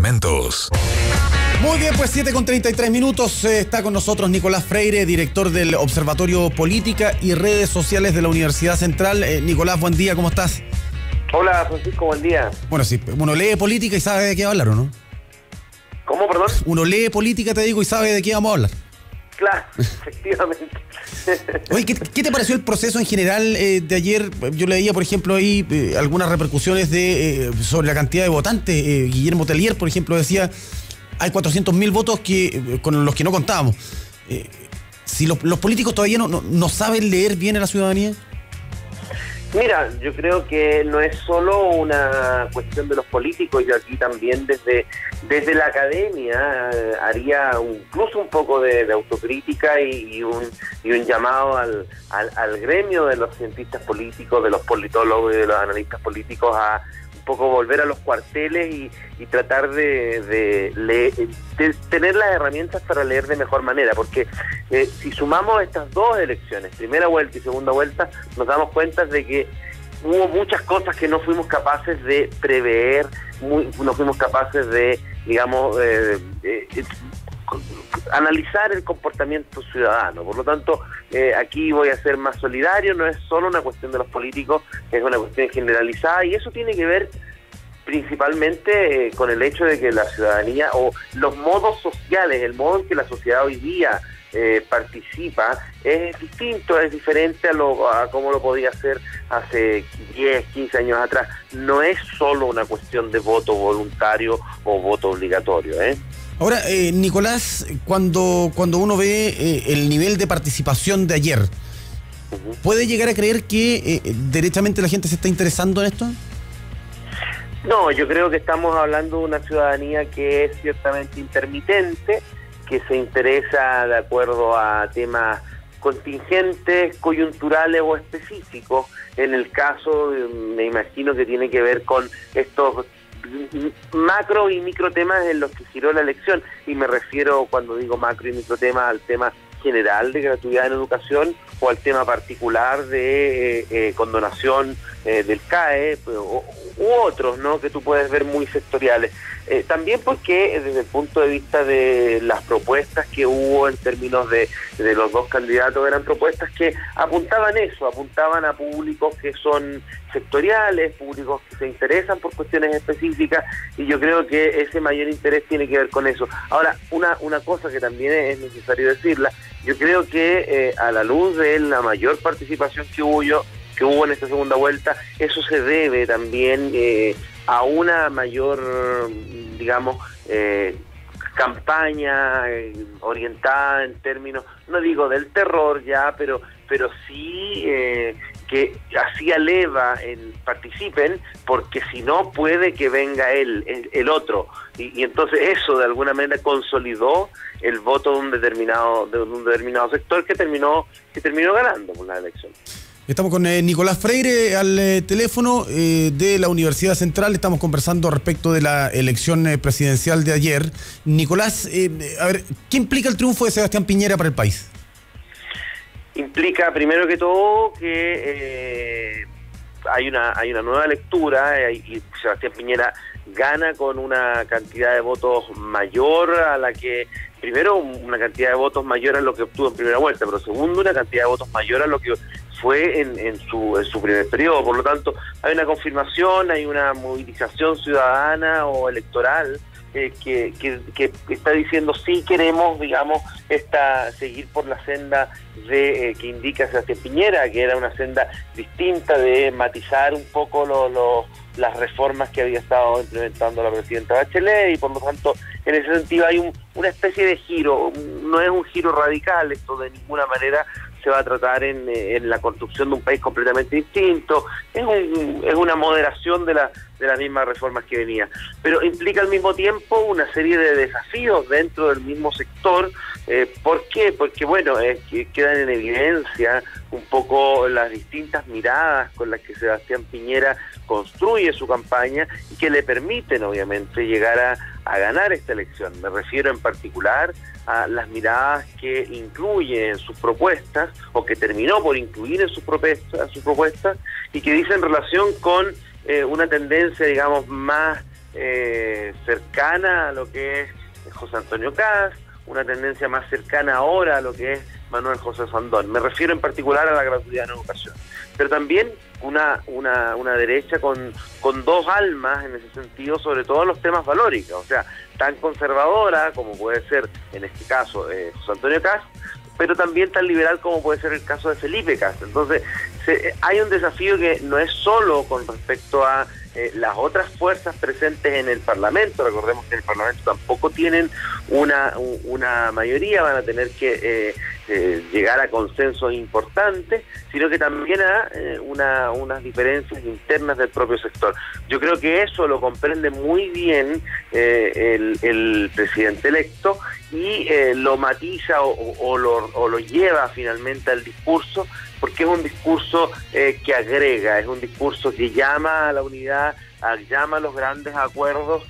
Mentos. Muy bien, pues 7:33. Está con nosotros Nicolás Freire, director del Observatorio Política y Redes Sociales de la Universidad Central. Nicolás, buen día, ¿cómo estás? Hola, Francisco, buen día. Bueno, sí, uno lee política y sabe de qué va a hablar, ¿o no? ¿Cómo, perdón? Uno lee política, te digo, y sabe de qué vamos a hablar. Claro, efectivamente. Oye, ¿qué te pareció el proceso en general de ayer? Yo leía, por ejemplo, ahí algunas repercusiones sobre la cantidad de votantes. Guillermo Tellier, por ejemplo, decía, hay 400.000 votos con los que no contábamos. Si los políticos todavía no saben leer bien a la ciudadanía. Mira, yo creo que no es solo una cuestión de los políticos, yo aquí también desde la academia haría incluso un poco de autocrítica y un llamado al gremio de los cientistas políticos, de los politólogos y de los analistas políticos a un poco volver a los cuarteles y tratar de tener las herramientas para leer de mejor manera, porque si sumamos estas dos elecciones, primera vuelta y segunda vuelta, nos damos cuenta de que hubo muchas cosas que no fuimos capaces de prever, no fuimos capaces de, digamos, analizar el comportamiento ciudadano. Por lo tanto, aquí voy a ser más solidario, no es solo una cuestión de los políticos, es una cuestión generalizada, y eso tiene que ver principalmente con el hecho de que la ciudadanía o los modos sociales, el modo en que la sociedad hoy día participa es distinto, es diferente a cómo lo podía hacer hace 10, 15 años atrás. No es solo una cuestión de voto voluntario o voto obligatorio, Ahora, Nicolás, cuando uno ve el nivel de participación de ayer, ¿puede llegar a creer que derechamente la gente se está interesando en esto? No, yo creo que estamos hablando de una ciudadanía que es ciertamente intermitente, que se interesa de acuerdo a temas contingentes, coyunturales o específicos. En el caso, me imagino que tiene que ver con estos macro y micro temas en los que giró la elección, y me refiero, cuando digo macro y micro temas, al tema general de gratuidad en educación o al tema particular de condonación del CAE u otros, ¿no?, que tú puedes ver muy sectoriales. También porque desde el punto de vista de las propuestas que hubo en términos de los dos candidatos, eran propuestas que apuntaban a públicos que son sectoriales, públicos que se interesan por cuestiones específicas, y yo creo que ese mayor interés tiene que ver con eso. Ahora, una cosa que también es necesario decirla, yo creo que a la luz de la mayor participación que hubo en esta segunda vuelta, eso se debe también a una mayor, digamos, campaña orientada en términos, no digo del terror ya, pero sí que así leva participen, porque si no puede que venga el otro, y entonces eso de alguna manera consolidó el voto de un determinado sector que terminó ganando por la elección. Estamos con Nicolás Freire al teléfono de la Universidad Central. Estamos conversando respecto de la elección presidencial de ayer. Nicolás, a ver, ¿qué implica el triunfo de Sebastián Piñera para el país? Implica, primero que todo, que hay una nueva lectura, y Sebastián Piñera gana con una cantidad de votos mayor a la que, primero, una cantidad de votos mayor a lo que obtuvo en primera vuelta, pero segundo, una cantidad de votos mayor a lo que fue en su primer periodo. Por lo tanto, hay una confirmación, hay una movilización ciudadana o electoral que está diciendo sí queremos, digamos, seguir por la senda que indica Sebastián Piñera, que era una senda distinta de matizar un poco las reformas que había estado implementando la presidenta Bachelet, y por lo tanto en ese sentido hay una especie de giro. No es un giro radical, esto de ninguna manera se va a tratar en la construcción de un país completamente distinto, es una moderación de las mismas reformas que venía, pero implica al mismo tiempo una serie de desafíos dentro del mismo sector. ¿Por qué? Porque bueno, quedan en evidencia un poco las distintas miradas con las que Sebastián Piñera construye su campaña y que le permiten obviamente llegar a ganar esta elección. Me refiero en particular a las miradas que incluye en sus propuestas, o que terminó por incluir en sus propuestas, y que dicen relación con una tendencia, digamos, más cercana a lo que es José Antonio Kast, una tendencia más cercana ahora a lo que es Manuel José Sandón. Me refiero en particular a la gratuidad en educación. Pero también una derecha con dos almas en ese sentido, sobre todo en los temas valóricos, o sea, tan conservadora como puede ser en este caso José Antonio Kast, pero también tan liberal como puede ser el caso de Felipe Kast. Entonces, hay un desafío que no es solo con respecto a las otras fuerzas presentes en el Parlamento. Recordemos que en el Parlamento tampoco tienen una mayoría, van a tener que llegar a consensos importantes, sino que también a unas diferencias internas del propio sector. Yo creo que eso lo comprende muy bien el presidente electo y lo matiza o lo lleva finalmente al discurso, porque es un discurso que agrega, es un discurso que llama a la unidad, llama a los grandes acuerdos,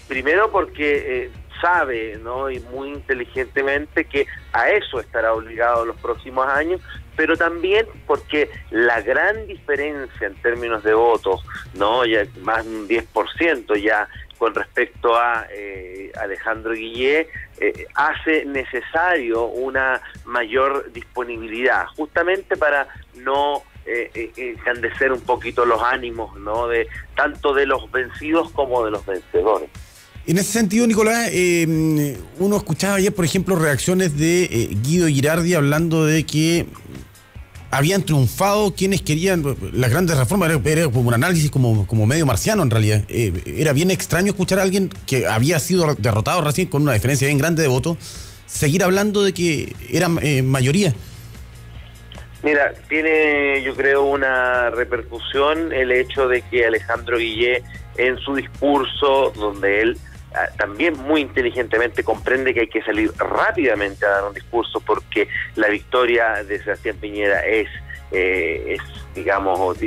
primero porque sabe, ¿no?, y muy inteligentemente, que a eso estará obligado en los próximos años, pero también porque la gran diferencia en términos de votos, ¿no?, ya más de un 10% ya con respecto a Alejandro Guillé, hace necesario una mayor disponibilidad, justamente para no encandecer un poquito los ánimos, ¿no?, de tanto de los vencidos como de los vencedores. En ese sentido, Nicolás, uno escuchaba ayer, por ejemplo, reacciones de Guido Girardi hablando de que habían triunfado quienes querían las grandes reformas. Era como un análisis como medio marciano en realidad. Era bien extraño escuchar a alguien que había sido derrotado recién con una diferencia bien grande de votos seguir hablando de que era mayoría. Mira, tiene, yo creo, una repercusión el hecho de que Alejandro Guillé, en su discurso, donde él también muy inteligentemente comprende que hay que salir rápidamente a dar un discurso porque la victoria de Sebastián Piñera es digamos,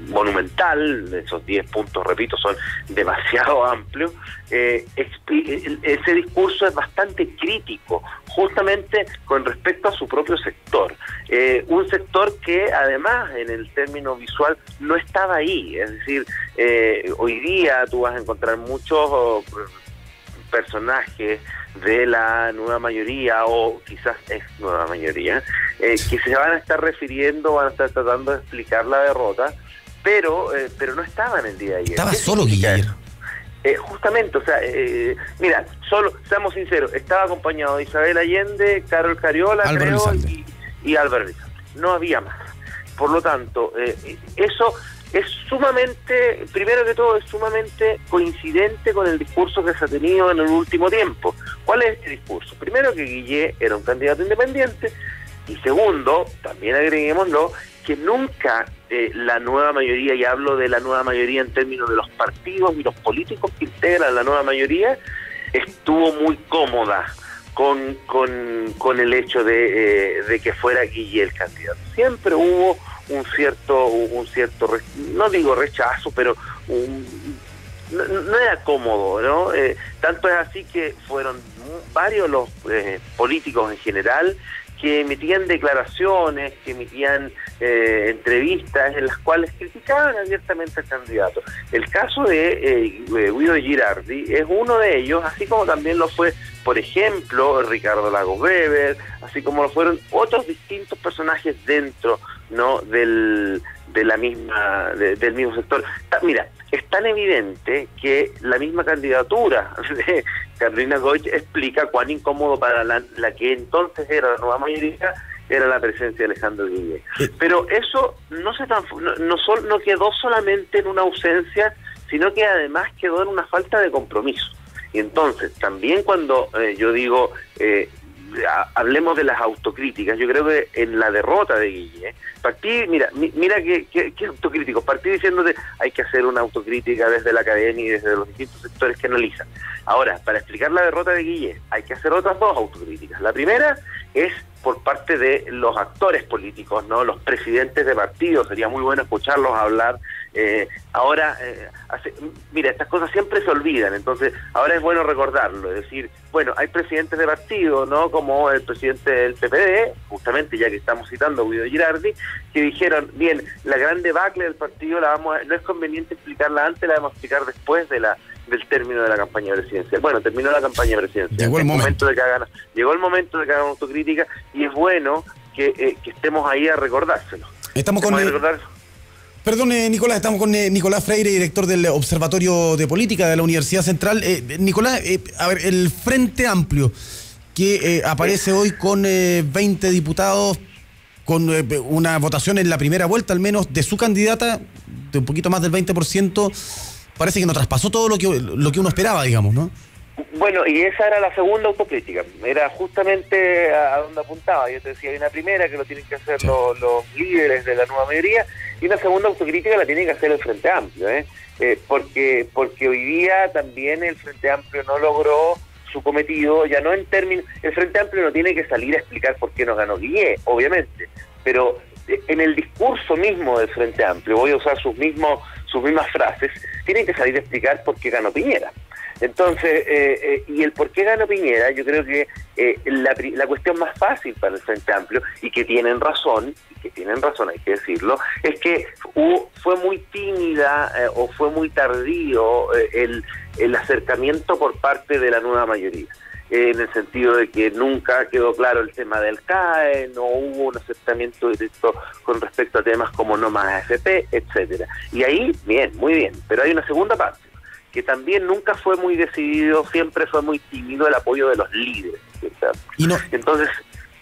monumental. Esos 10 puntos, repito, son demasiado amplios. Ese discurso es bastante crítico, justamente con respecto a su propio sector. Un sector que además en el término visual no estaba ahí. Es decir, hoy día tú vas a encontrar muchos personajes de la nueva mayoría o quizás ex nueva mayoría que se van a estar refiriendo, van a estar tratando de explicar la derrota, pero no estaban el día de ayer. Estaba solo Guillermo. Justamente, o sea, mira, solo, seamos sinceros, estaba acompañado de Isabel Allende, Carol Cariola, Álvaro creo, y Álvaro Elizalde. No había más. Por lo tanto, eso es sumamente, primero que todo, es sumamente coincidente con el discurso que se ha tenido en el último tiempo. ¿Cuál es este discurso? Primero, que Guillé era un candidato independiente, y segundo, también agreguémoslo, que nunca la nueva mayoría, y hablo de la nueva mayoría en términos de los partidos y los políticos que integran la nueva mayoría, estuvo muy cómoda con el hecho de que fuera Guillé el candidato. Siempre hubo un cierto, no digo rechazo, pero no era cómodo, ¿no? Tanto es así que fueron varios los políticos en general que emitían declaraciones, que emitían entrevistas en las cuales criticaban abiertamente al candidato. El caso de Guido Girardi es uno de ellos, así como también lo fue, por ejemplo, Ricardo Lagos Weber, así como lo fueron otros distintos personajes dentro, ¿no?, del mismo sector. Mira, es tan evidente que la misma candidatura de Carolina Goich explica cuán incómodo para la que entonces era la nueva mayoría era la presencia de Alejandro Guillé. Pero eso no quedó solamente en una ausencia, sino que además quedó en una falta de compromiso. Y entonces, también cuando yo digo, hablemos de las autocríticas, yo creo que en la derrota de Guillé, mira qué autocrítico, partí diciéndote hay que hacer una autocrítica desde la academia y desde los distintos sectores que analizan. Ahora, para explicar la derrota de Guillé, hay que hacer otras dos autocríticas. La primera es por parte de los actores políticos, ¿no?, los presidentes de partidos. Sería muy bueno escucharlos hablar. Mira, estas cosas siempre se olvidan, entonces ahora es bueno recordarlo, es decir, bueno, hay presidentes de partido, ¿no?, como el presidente del PPD, justamente ya que estamos citando a Guido Girardi, que dijeron, bien, la gran debacle del partido no es conveniente explicarla antes, la vamos a explicar después de del término de la campaña presidencial. Bueno, terminó la campaña presidencial. Llegó el momento de que hagan, llegó el momento de que hagan autocrítica, y es bueno que estemos ahí a recordárselo. Estamos con Perdón, Nicolás, estamos con Nicolás Freire, director del Observatorio de Política de la Universidad Central. Nicolás, a ver, el Frente Amplio, que aparece hoy con 20 diputados, con una votación en la primera vuelta, al menos, de su candidata, de un poquito más del 20%, parece que no traspasó todo lo que uno esperaba, digamos, ¿no? Bueno, y esa era la segunda autocrítica, era justamente a donde apuntaba. Yo te decía, hay una primera que lo tienen que hacer los líderes de la nueva mayoría, y una segunda autocrítica la tiene que hacer el Frente Amplio, porque hoy día también el Frente Amplio no logró su cometido, ya no en términos... El Frente Amplio no tiene que salir a explicar por qué no ganó Guillé, obviamente, pero en el discurso mismo del Frente Amplio, voy a usar sus mismas frases, tienen que salir a explicar por qué ganó Piñera. Entonces, y el por qué ganó Piñera, yo creo que la cuestión más fácil para el Frente Amplio, y que tienen razón, hay que decirlo, es que fue muy tímida o fue muy tardío el acercamiento por parte de la nueva mayoría, en el sentido de que nunca quedó claro el tema del CAE, no hubo un acercamiento directo con respecto a temas como no más AFP, etcétera. Y ahí, bien, muy bien, pero hay una segunda parte, que también nunca fue muy decidido, siempre fue muy tímido el apoyo de los líderes, ¿cierto? Entonces,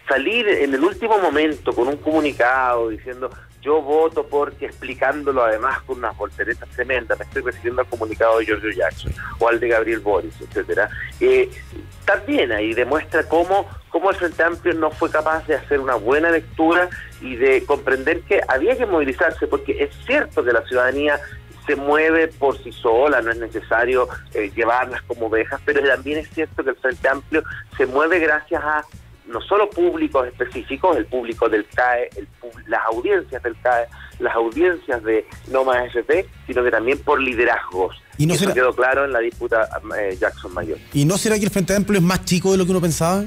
salir en el último momento con un comunicado diciendo yo voto porque, explicándolo además con unas volteretas tremendas, me estoy refiriendo al comunicado de Giorgio Jackson o al de Gabriel Boric, etcétera, también ahí demuestra cómo el Frente Amplio no fue capaz de hacer una buena lectura y de comprender que había que movilizarse, porque es cierto que la ciudadanía se mueve por sí sola, no es necesario llevarlas como ovejas, pero también es cierto que el Frente Amplio se mueve gracias a no solo públicos específicos, el público del CAE, las audiencias del CAE, las audiencias de No Más AFP, sino que también por liderazgos. ¿Y no eso quedó claro en la disputa Jackson Mayor? ¿Y no será que el Frente Amplio es más chico de lo que uno pensaba?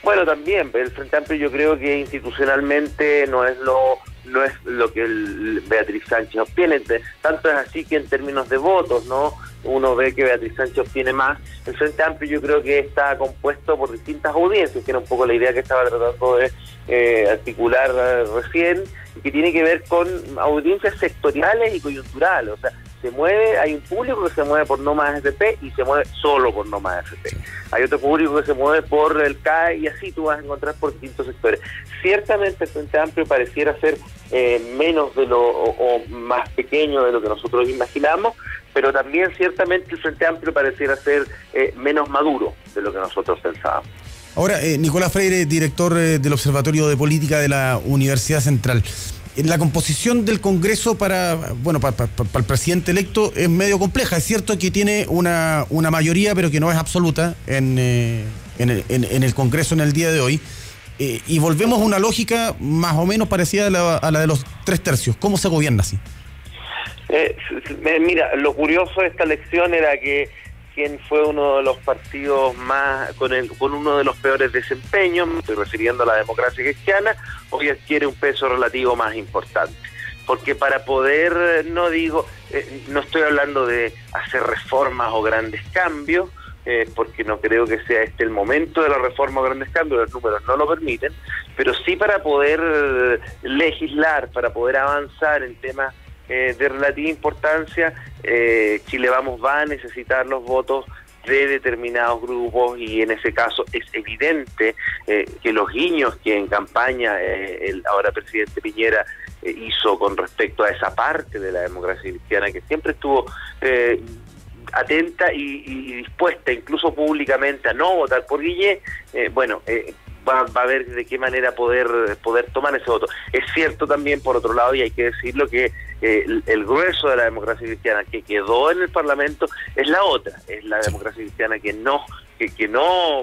Bueno, también, el Frente Amplio yo creo que institucionalmente no es lo que Beatriz Sánchez obtiene, tanto es así que en términos de votos, ¿no? Uno ve que Beatriz Sánchez obtiene más. El Frente Amplio yo creo que está compuesto por distintas audiencias, que era un poco la idea que estaba tratando de articular recién, y que tiene que ver con audiencias sectoriales y coyunturales, o sea, se mueve, hay un público que se mueve por No Más AFP y se mueve solo por No Más AFP. Hay otro público que se mueve por el CAE, y así tú vas a encontrar por distintos sectores. Ciertamente el Frente Amplio pareciera ser menos o más pequeño de lo que nosotros imaginamos, pero también ciertamente el Frente Amplio pareciera ser menos maduro de lo que nosotros pensábamos. Ahora, Nicolás Freire, director del Observatorio de Política de la Universidad Central. La composición del Congreso para el presidente electo es medio compleja. Es cierto que tiene una mayoría, pero que no es absoluta en el Congreso en el día de hoy. Y volvemos a una lógica más o menos parecida a la de los 3/3. ¿Cómo se gobierna así? Mira, lo curioso de esta elección era que quien fue uno de los partidos más con uno de los peores desempeños, me estoy refiriendo a la Democracia Cristiana, hoy adquiere un peso relativo más importante. Porque para poder, no estoy hablando de hacer reformas o grandes cambios, porque no creo que sea este el momento de la reforma o grandes cambios, los números no lo permiten, pero sí para poder legislar, para poder avanzar en temas de relativa importancia, Chile Vamos va a necesitar los votos de determinados grupos, y en ese caso es evidente que los guiños que en campaña el ahora presidente Piñera hizo con respecto a esa parte de la democracia cristiana que siempre estuvo atenta y dispuesta, incluso públicamente, a no votar por Guillé, va a ver de qué manera poder tomar ese voto. Es cierto también, por otro lado, y hay que decirlo, que el grueso de la democracia cristiana que quedó en el Parlamento es la otra, es la democracia cristiana que no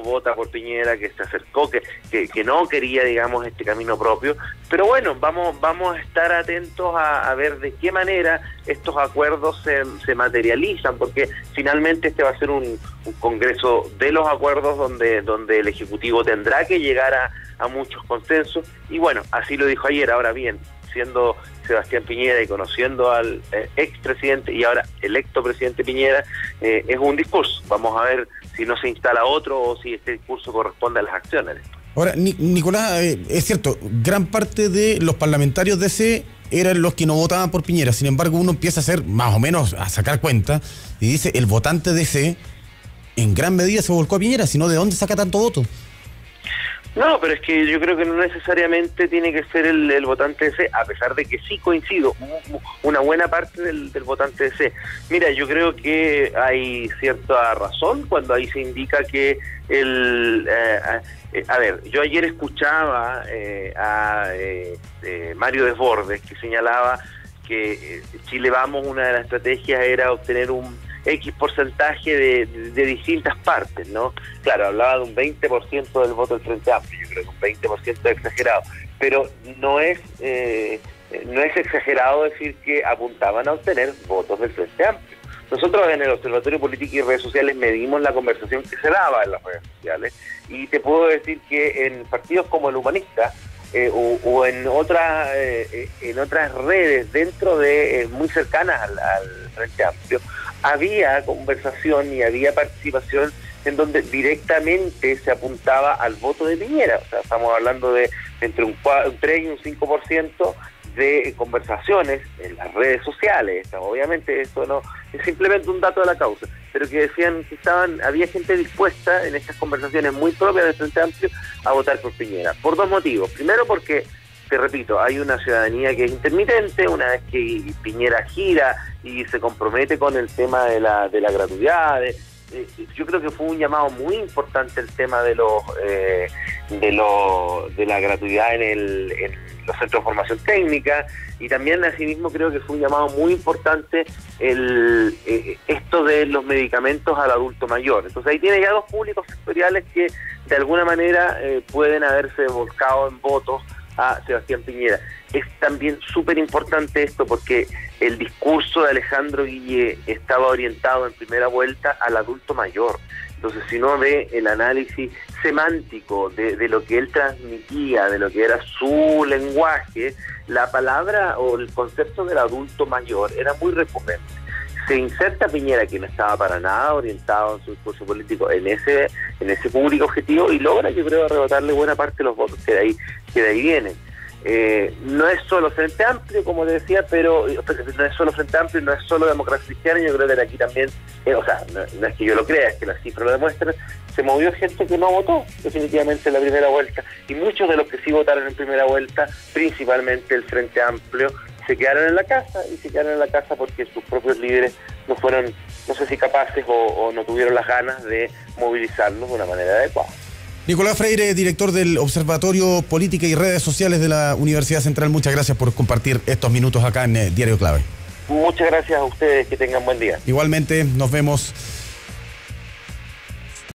vota por Piñera, que se acercó, que no quería, digamos, este camino propio. Pero bueno, vamos a estar atentos a ver de qué manera estos acuerdos se materializan, porque finalmente este va a ser un congreso de los acuerdos donde el Ejecutivo tendrá que llegar a muchos consensos, y bueno, así lo dijo ayer. Ahora bien, siendo Sebastián Piñera y conociendo al expresidente y ahora electo presidente Piñera, es un discurso. Vamos a ver si no se instala otro o si este discurso corresponde a las acciones. Ahora, Nicolás, es cierto, gran parte de los parlamentarios de DC eran los que no votaban por Piñera. Sin embargo, uno empieza a hacer más o menos, a sacar cuenta, y dice, el votante de DC en gran medida se volcó a Piñera, sino ¿de dónde saca tanto voto? No, pero es que yo creo que no necesariamente tiene que ser el votante de C, a pesar de que sí coincido, una buena parte del votante de C. Mira, yo creo que hay cierta razón cuando ahí se indica que a ver, yo ayer escuchaba a Mario Desbordes, que señalaba que Chile Vamos, una de las estrategias era obtener un X porcentaje de distintas partes, ¿no? Claro, hablaba de un 20% del voto del Frente Amplio, yo creo que un 20% es exagerado, pero no es exagerado decir que apuntaban a obtener votos del Frente Amplio. Nosotros en el Observatorio Político y Redes Sociales medimos la conversación que se daba en las redes sociales y te puedo decir que en partidos como el Humanista o en otras redes dentro de muy cercanas al Frente Amplio había conversación y había participación en donde directamente se apuntaba al voto de Piñera. O sea, estamos hablando de entre un 3 y un 5% de conversaciones en las redes sociales. Obviamente esto no es simplemente un dato de la causa, pero que decían que había gente dispuesta en estas conversaciones muy propias del Frente Amplio a votar por Piñera, por dos motivos. Primero, porque, te repito, hay una ciudadanía que es intermitente. Una vez que Piñera gira y se compromete con el tema de la gratuidad, yo creo que fue un llamado muy importante el tema de la gratuidad en los centros de formación técnica, y también asimismo creo que fue un llamado muy importante esto de los medicamentos al adulto mayor. Entonces ahí tiene ya dos públicos sectoriales que de alguna manera pueden haberse volcado en votos a Sebastián Piñera. Es también súper importante esto porque el discurso de Alejandro Guille estaba orientado en primera vuelta al adulto mayor. Entonces, si uno ve el análisis semántico de lo que él transmitía, de lo que era su lenguaje, la palabra o el concepto del adulto mayor era muy recurrente. Se inserta Piñera, que no estaba para nada orientado en su discurso político en ese público objetivo, y logra, yo creo, arrebatarle buena parte de los votos que de ahí vienen. No es solo Frente Amplio, como te decía, pero no es solo Frente Amplio, no es solo Democracia Cristiana. Yo creo que de aquí también, no es que yo lo crea, es que las cifras lo demuestran, se movió gente que no votó definitivamente en la primera vuelta, y muchos de los que sí votaron en primera vuelta, principalmente el Frente Amplio, se quedaron en la casa, y se quedaron en la casa porque sus propios líderes no fueron, no sé si capaces o no tuvieron las ganas de movilizarlos de una manera adecuada. Nicolás Freire, director del Observatorio Política y Redes Sociales de la Universidad Central, muchas gracias por compartir estos minutos acá en Diario Clave. Muchas gracias a ustedes, que tengan buen día. Igualmente, nos vemos.